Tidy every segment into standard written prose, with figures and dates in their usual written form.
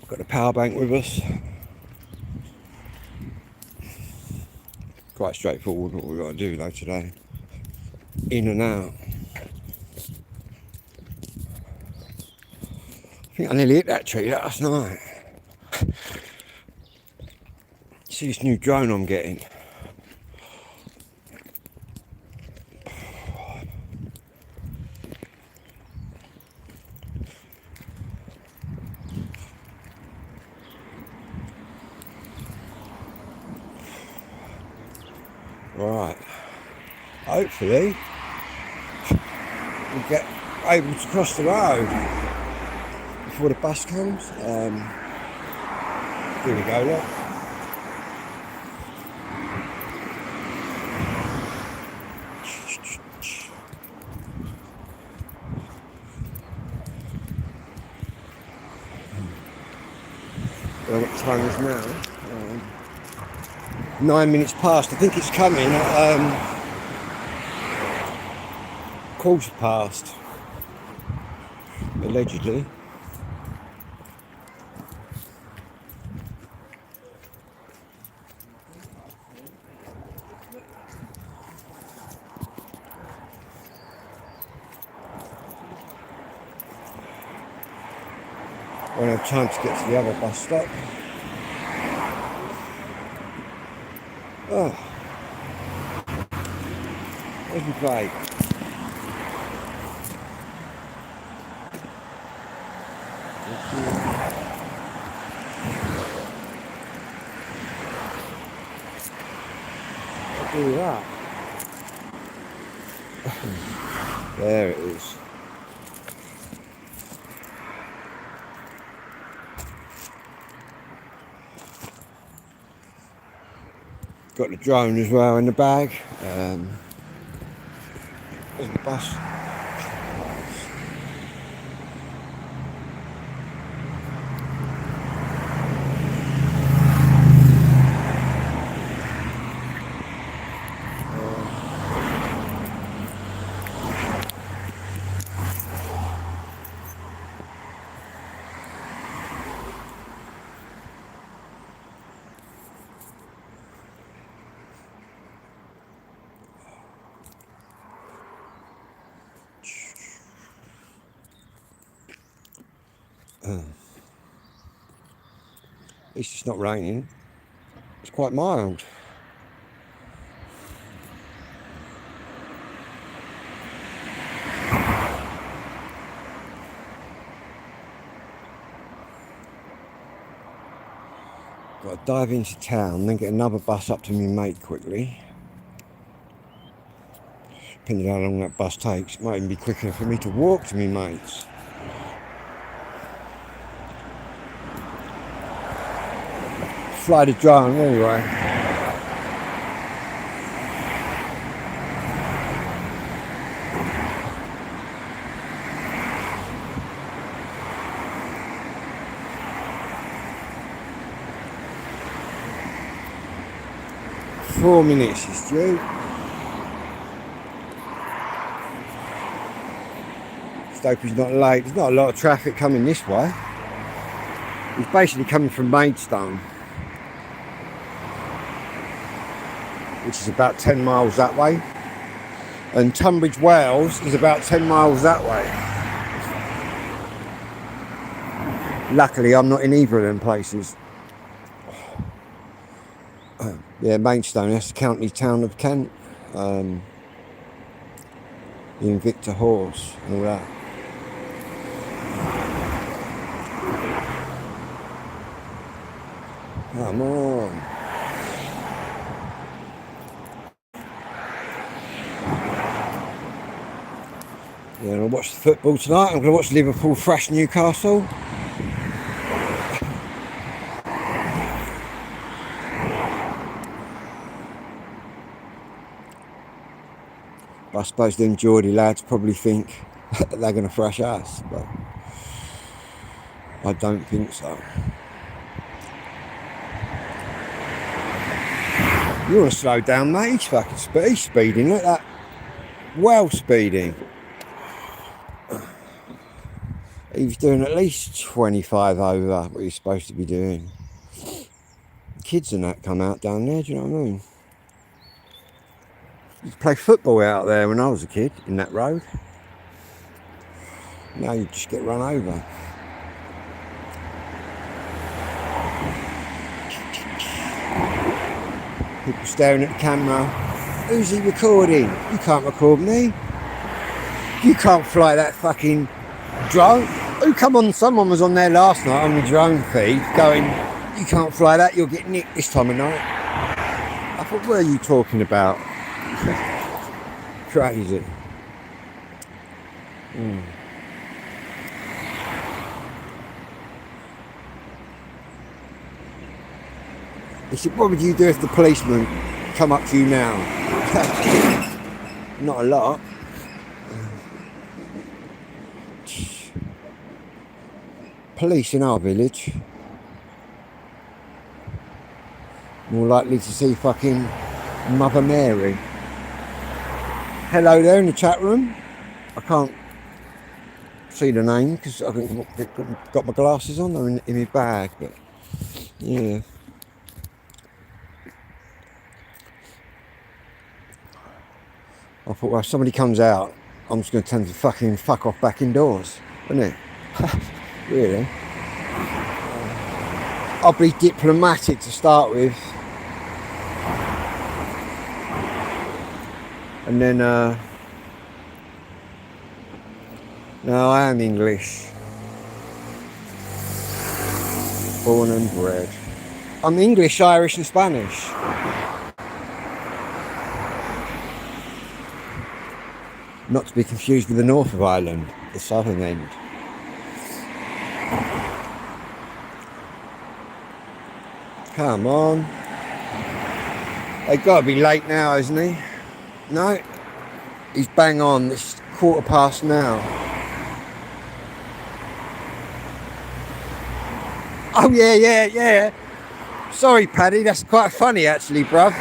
Got the power bank with us. Quite straightforward what we've got to do though today. In and out. I think I nearly hit that tree last night. See this new drone I'm getting. Right. Hopefully we'll get able to cross the road before the bus comes. Here we go, look. What time is now? 9 minutes past. I think it's coming at 1/4 past, allegedly. Won't have time to get to the other bus stop. Oh, where's my bike? I'll do that. There it is. Got the drone as well in the bag. There's the bus. At least it's not raining. It's quite mild. Got to dive into town, then get another bus up to me mate quickly. Depending on how long that bus takes, it might even be quicker for me to walk to me mates. Fly the drone anyway. Four minutes is due. Just hope he's not late. There's not a lot of traffic coming this way. He's basically coming from Maidstone, which is about 10 miles that way, and Tunbridge Wells is about 10 miles that way. Luckily I'm not in either of them places. Yeah, Maidstone, that's the county town of Kent. The Invicta Horse and all that. Come on. Yeah, I'm going to watch the football tonight. I'm going to watch Liverpool thrash Newcastle. I suppose them Geordie lads probably think they're going to thrash us, but I don't think so. You want to slow down, mate? He's speeding. Look at that. Well speeding. He was doing at least 25 over what he's supposed to be doing. Kids and that come out down there, do you know what I mean? You used to play football out there when I was a kid, in that road. Now you just get run over. People staring at the camera. Who's he recording? You can't record me. You can't fly that fucking drone. Oh, come on, someone was on there last night on the drone feed going, you can't fly that, you'll get nicked this time of night. I thought, what are you talking about? Crazy. He said, what would you do if the policeman come up to you now? Not a lot. Police in our village. More likely to see fucking Mother Mary. Hello there in the chat room. I can't see the name because I haven't got my glasses on. They're in my bag, but yeah. I thought, well, if somebody comes out, I'm just going to tell them to fucking fuck off back indoors, isn't it? Really? I'll be diplomatic to start with. And then, no, I am English. Born and bred. I'm English, Irish and Spanish. Not to be confused with the north of Ireland, the southern end. Come on. They've got to be late now, isn't he? No, he's bang on. It's 1:15 now. Oh yeah. Sorry, Paddy, that's quite funny actually, bruv.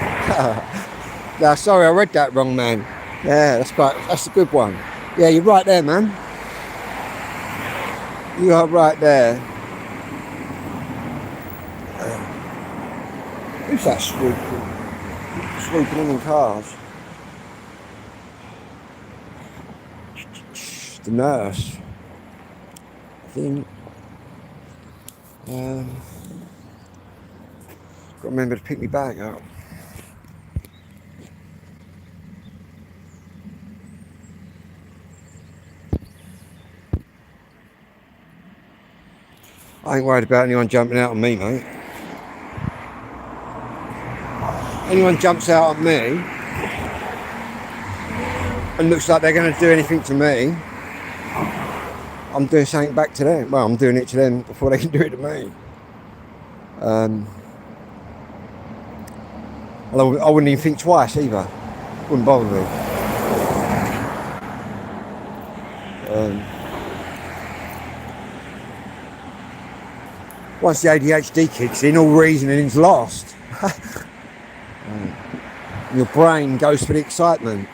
No, sorry, I read that wrong, man. Yeah, that's a good one. Yeah, you're right there, man. You are right there. Who's that swooping in cars? The nurse, I think. Got to remember to pick my bag up. I ain't worried about anyone jumping out on me, mate. Anyone jumps out on me and looks like they're going to do anything to me, I'm doing something back to them. Well, I'm doing it to them before they can do it to me. I wouldn't even think twice either. Wouldn't bother me. Once the ADHD kicks in, all reasoning's lost. Your brain goes for the excitement.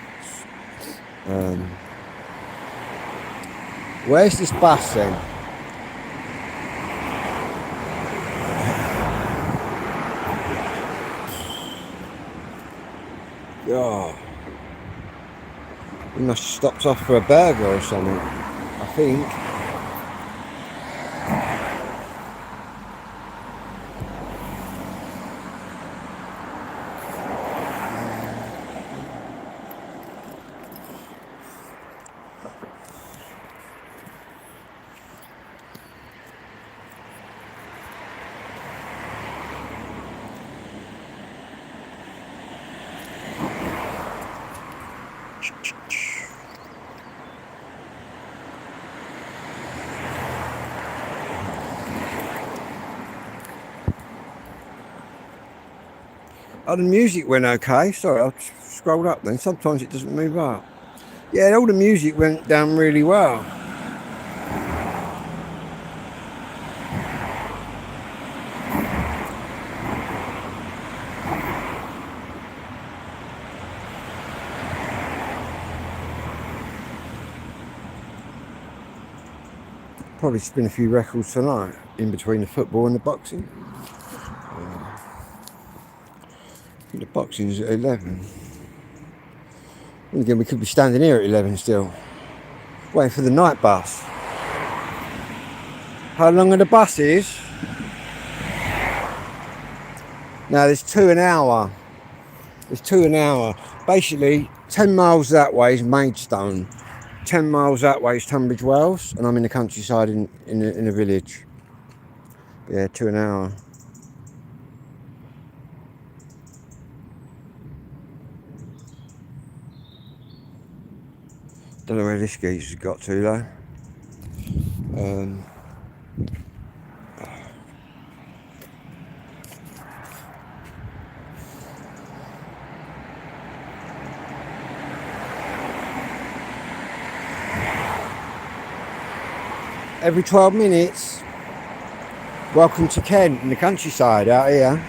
Where's this bus then? Oh. He must have stopped off for a burger or something, I think. Oh, the music went okay. Sorry, I scrolled up then. Sometimes it doesn't move up. Yeah, all the music went down really well. Probably spin a few records tonight in between the football and the boxing. I think the boxing's at 11. And again, we could be standing here at 11 still, waiting for the night bus. How long are the buses? Now there's 2 an hour. There's 2 an hour. Basically, 10 miles that way is Maidstone. 10 miles that way is Tunbridge Wells, and I'm in the countryside in a village. Yeah, 2 an hour. Don't know where this geezer got to though. Every 12 minutes, welcome to Kent in the countryside out here.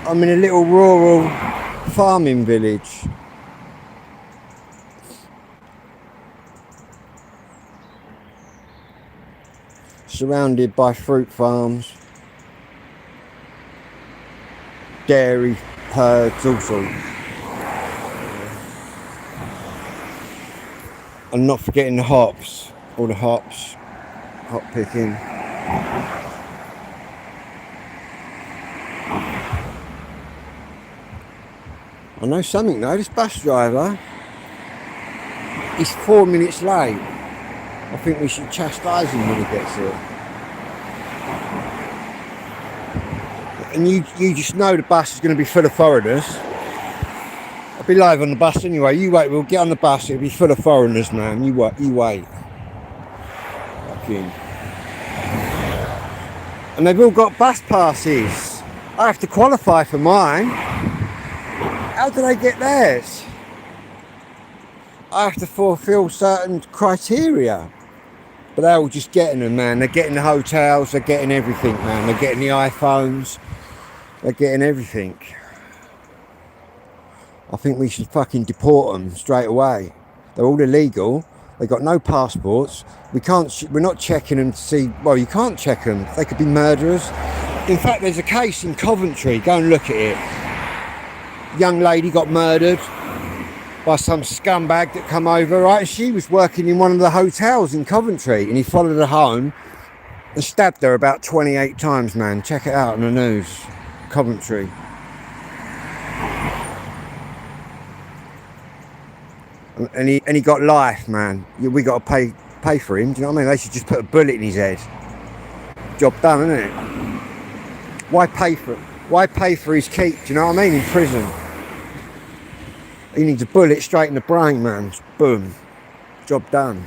I'm in a little rural farming village. Surrounded by fruit farms, dairy herds, all sorts. And not forgetting the hops, all the hops, hop picking. I know something though, this bus driver, he's 4 minutes late. I think we should chastise him when he gets here. And you just know the bus is going to be full of foreigners. I'll be live on the bus anyway. You wait, we'll get on the bus, it'll be full of foreigners, man. You wait. Fucking. And they've all got bus passes. I have to qualify for mine. How do they get theirs? I have to fulfill certain criteria. But they're all just getting them, man. They're getting the hotels, they're getting everything, man. They're getting the iPhones, they're getting everything. I think we should fucking deport them straight away. They're all illegal. They've got no passports. We're not checking them to see, well, you can't check them. They could be murderers. In fact, there's a case in Coventry, go and look at it. Young lady got murdered by some scumbag that come over, right? And she was working in one of the hotels in Coventry, and he followed her home and stabbed her about 28 times, man. Check it out on the news. Coventry. And he got life, man. We got to pay for him. Do you know what I mean? They should just put a bullet in his head. Job done, isn't it? Why pay for it? Why pay for his keep? Do you know what I mean? In prison. He needs a bullet straight in the brain, man. Boom. Job done.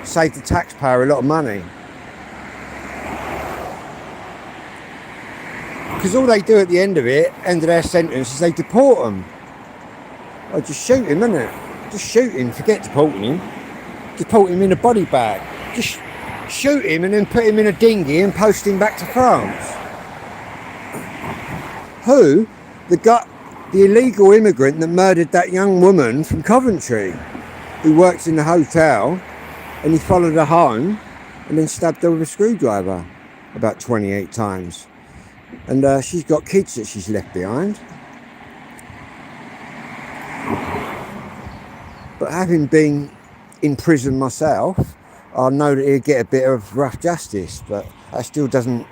Save the taxpayer a lot of money. Because all they do at the end of their sentence, is they deport them. Oh, just shoot him, innit? Just shoot him. Forget deporting him. Deport him in a body bag. Just shoot him and then put him in a dinghy and post him back to France. Who? The illegal immigrant that murdered that young woman from Coventry, who works in the hotel, and he followed her home and then stabbed her with a screwdriver about 28 times. And she's got kids that she's left behind. But having been in prison myself, I know that he'll get a bit of rough justice, but that still doesn't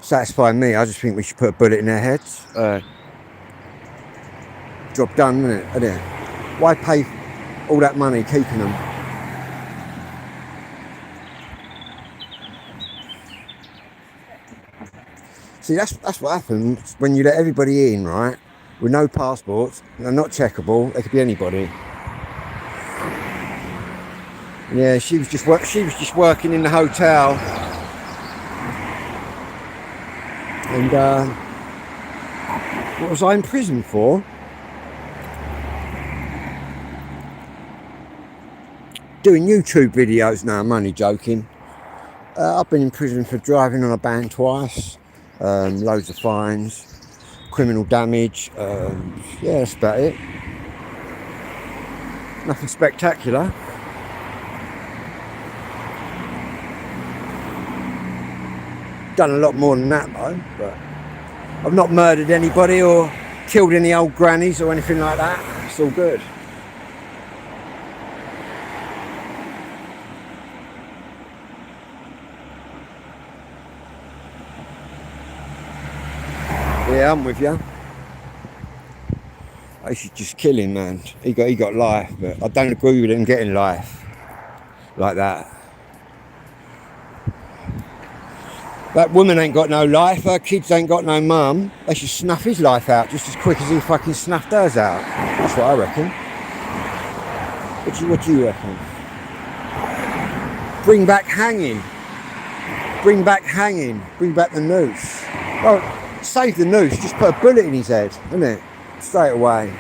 satisfy me. I just think we should put a bullet in their heads. Job done, isn't it? Why pay all that money keeping them? See, that's what happens when you let everybody in, right? With no passports, they're not checkable. They could be anybody. Yeah, she was just working in the hotel, and what was I in prison for? Doing YouTube videos. No, I'm only joking. I've been in prison for driving on a ban twice, loads of fines, criminal damage. Yeah, that's about it. Nothing spectacular. Done a lot more than that though, but I've not murdered anybody or killed any old grannies or anything like that. It's all good. Yeah, I'm with you. I should just kill him, man. He got life, but I don't agree with him getting life like that. That woman ain't got no life, her kids ain't got no mum. They should snuff his life out just as quick as he fucking snuffed hers out. That's what I reckon. What do you reckon? Bring back hanging. Bring back hanging. Bring back the noose. Well, save the noose, just put a bullet in his head, isn't it? Straight away.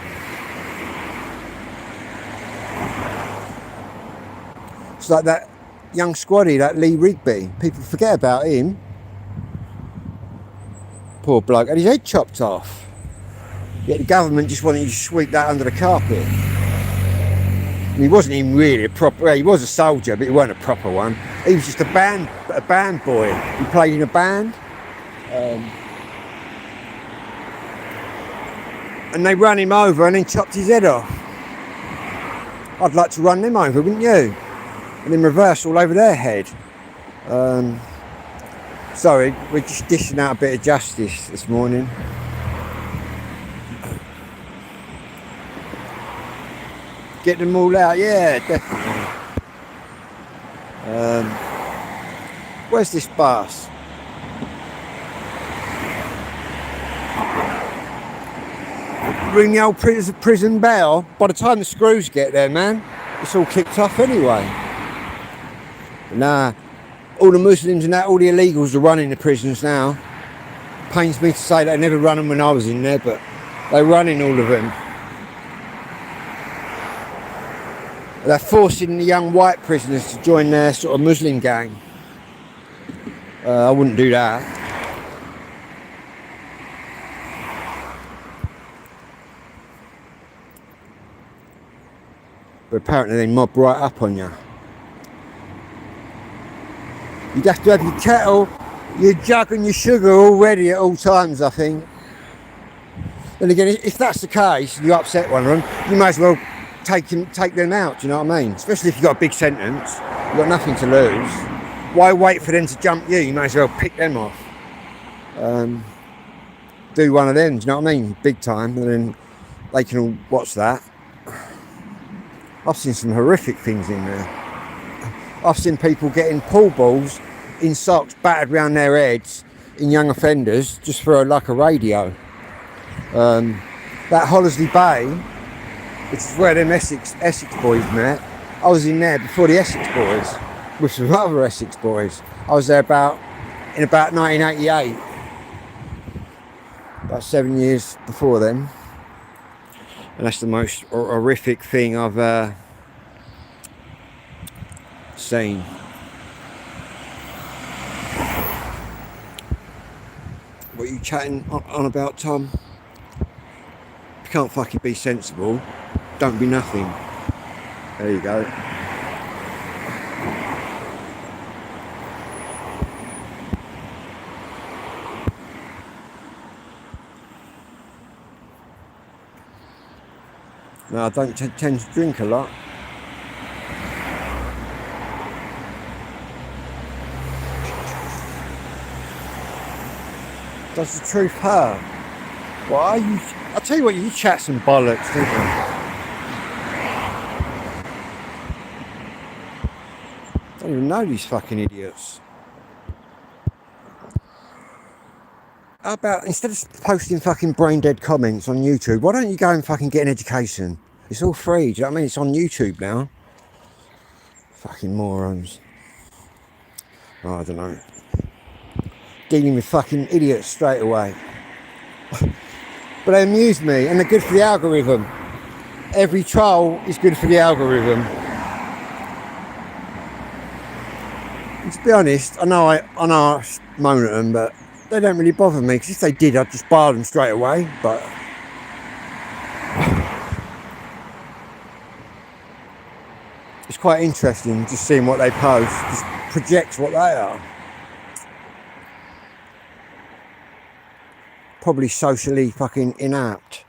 It's like that young squaddy, that Lee Rigby. People forget about him. Poor bloke, had his head chopped off. Yet the government just wanted you to sweep that under the carpet. And he wasn't even really a proper, well, he was a soldier, but he wasn't a proper one. He was just a band boy. He played in a band. And they ran him over and then chopped his head off. I'd like to run them over, wouldn't you? And then reverse all over their head. Sorry, we're just dishing out a bit of justice this morning. Get them all out, yeah, definitely. Where's this bus? Ring the old prison bell. By the time the screws get there, man, it's all kicked off anyway. Nah, all the Muslims and that, all the illegals are running the prisons now. Pains me to say they never run them when I was in there, but they're running all of them. They're forcing the young white prisoners to join their sort of Muslim gang. I wouldn't do that. But apparently they mob right up on you. You'd have to have your kettle, your jug and your sugar all ready at all times, I think. Then again, if that's the case, and you upset one of them, you may as well take them out, do you know what I mean? Especially if you've got a big sentence, you've got nothing to lose. Why wait for them to jump you? You may as well pick them off. Do one of them, do you know what I mean? Big time, and then they can all watch that. I've seen some horrific things in there. I've seen people getting pool balls in socks battered around their heads in young offenders just for like a radio. That Hollesley Bay, which is where them Essex boys met, I was in there before the Essex boys with some other Essex boys. I was there in about 1988, about 7 years before then. And that's the most horrific thing I've seen. What are you chatting on about, Tom? If you can't fucking be sensible, don't be nothing. There you go. No, I don't tend to drink a lot. Does the truth hurt? Why you? I'll tell you what, you chat some bollocks, don't you? I don't even know these fucking idiots. How about, instead of posting fucking brain dead comments on YouTube, why don't you go and fucking get an education? It's all free, do you know what I mean? It's on YouTube now. Fucking morons. Oh, I don't know. Dealing with fucking idiots straight away. But they amuse me, and they're good for the algorithm. Every troll is good for the algorithm. And to be honest, I know I moan at them, but they don't really bother me, because if they did, I'd just bar them straight away. But it's quite interesting just seeing what they post. Just projects what they are. Probably socially fucking inapt.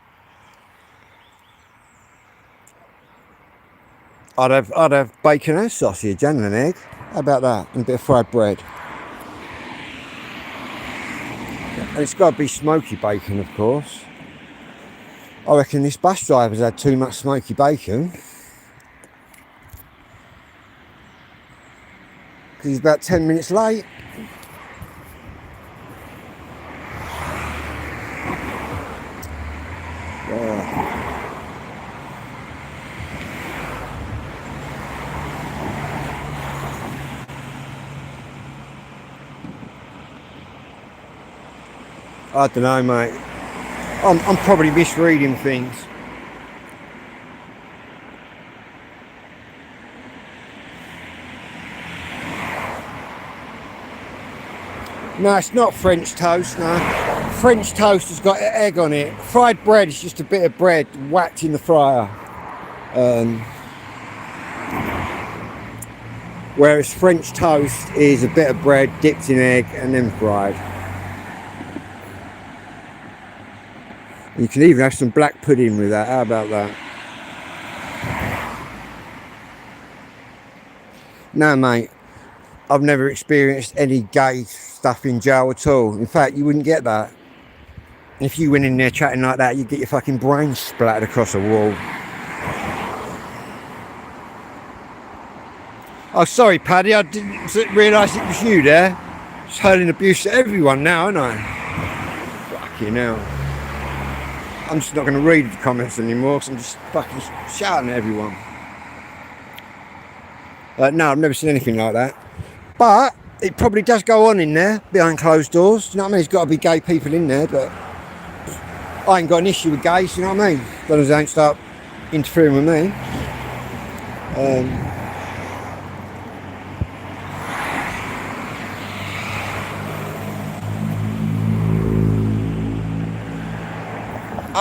I'd have bacon and sausage and an egg. How about that? And a bit of fried bread. And it's got to be smoky bacon, of course. I reckon this bus driver's had too much smoky bacon. Because he's about 10 minutes late. I don't know, mate. I'm probably misreading things. No, it's not French toast, no. French toast has got egg on it. Fried bread is just a bit of bread whacked in the fryer. Whereas French toast is a bit of bread dipped in egg and then fried. You can even have some black pudding with that. How about that? No, mate. I've never experienced any gay stuff in jail at all. In fact, you wouldn't get that. If you went in there chatting like that, you'd get your fucking brains splattered across a wall. Oh, sorry, Paddy. I didn't realise it was you there. Just hurling abuse at everyone now, aren't I? Fucking hell. I'm just not going to read the comments anymore because I'm just fucking shouting at everyone. No, I've never seen anything like that. But it probably does go on in there behind closed doors. Do you know what I mean? There's got to be gay people in there, but I ain't got an issue with gays. You know what I mean? As long as they don't start interfering with me.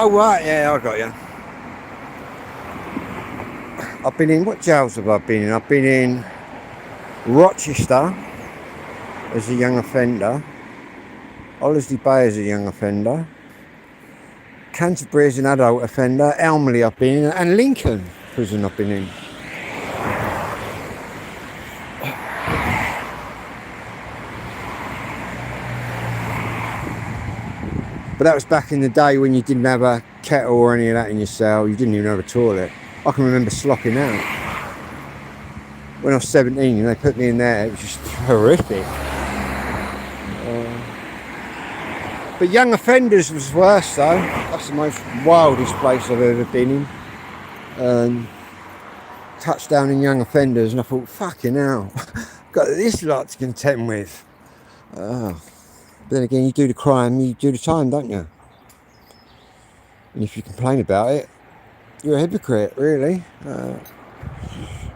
Oh right, yeah, I got you. I've been in, what jails have I been in? I've been in Rochester as a young offender, Hollesley Bay as a young offender, Canterbury as an adult offender, Elmley I've been in, and Lincoln prison I've been in. But that was back in the day when you didn't have a kettle or any of that in your cell. You didn't even have a toilet. I can remember slopping out. When I was 17 and they put me in there, it was just horrific. But young offenders was worse though. That's the most wildest place I've ever been in. Touchdown in young offenders, and I thought, fucking hell, got this lot to contend with. But then again, you do the crime, you do the time, don't you? And if you complain about it, you're a hypocrite, really.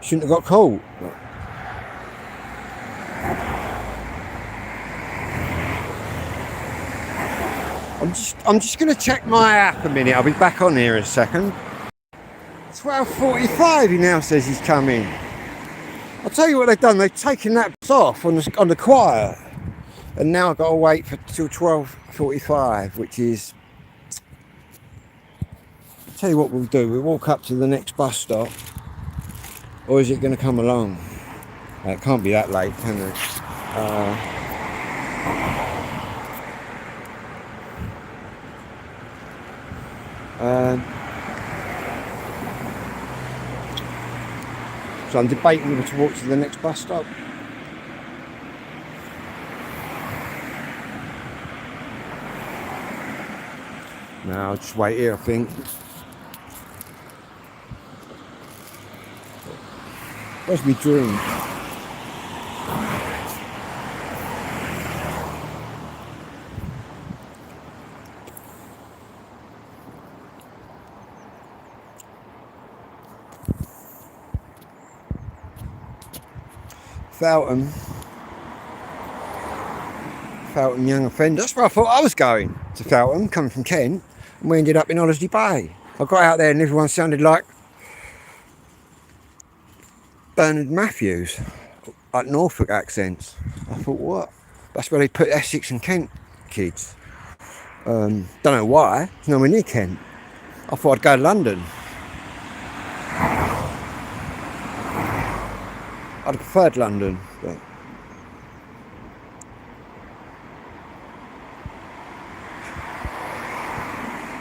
Shouldn't have got caught. I'm just going to check my app a minute. I'll be back on here in a second. 12:45. He now says he's coming. I'll tell you what they've done. They've taken that off on the quiet. And now I've got to wait till 12:45, which is... I'll tell you what we'll do. We'll walk up to the next bus stop. Or is it going to come along? It can't be that late, can it? So I'm debating whether to walk to the next bus stop. No, I'll just wait here, I think. Where's my drink? Feltham young offender. That's where I thought I was going, to Feltham, coming from Kent, and we ended up in Hollesley Bay. I got out there and everyone sounded like Bernard Matthews, like Norfolk accents. I thought, what? That's where they put Essex and Kent kids. Don't know why. It's nowhere near Kent. I thought I'd go to London. I'd have preferred London, but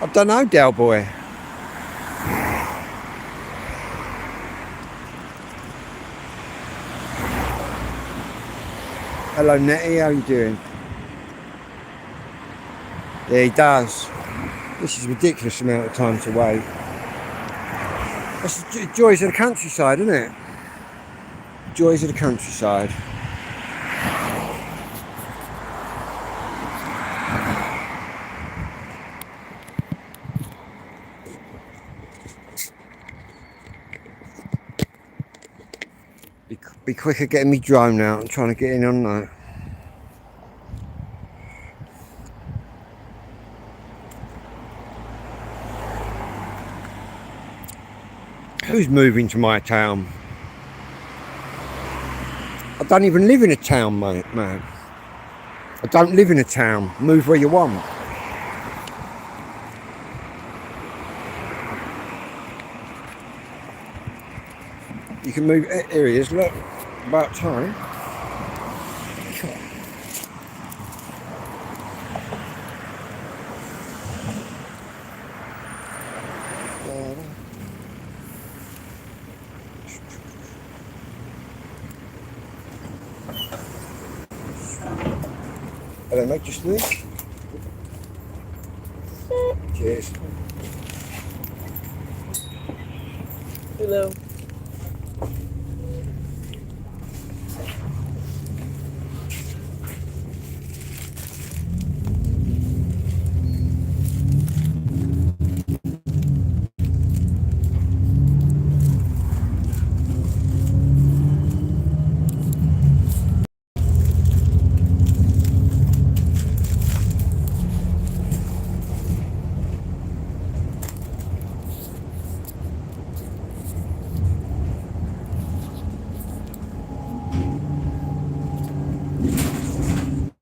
I don't know, Del Boy. Hello Nettie, how you doing? Yeah, he does. This is a ridiculous amount of time to wait. That's the joys of the countryside, isn't it? Joys of the countryside. Be quicker getting me drone out. I'm trying to get in on that. Who's moving to my town? I don't even live in a town, mate, man. I don't live in a town. Move where you want. You can move areas. Look, about time. Hello, mate, just me. Cheers. Hello.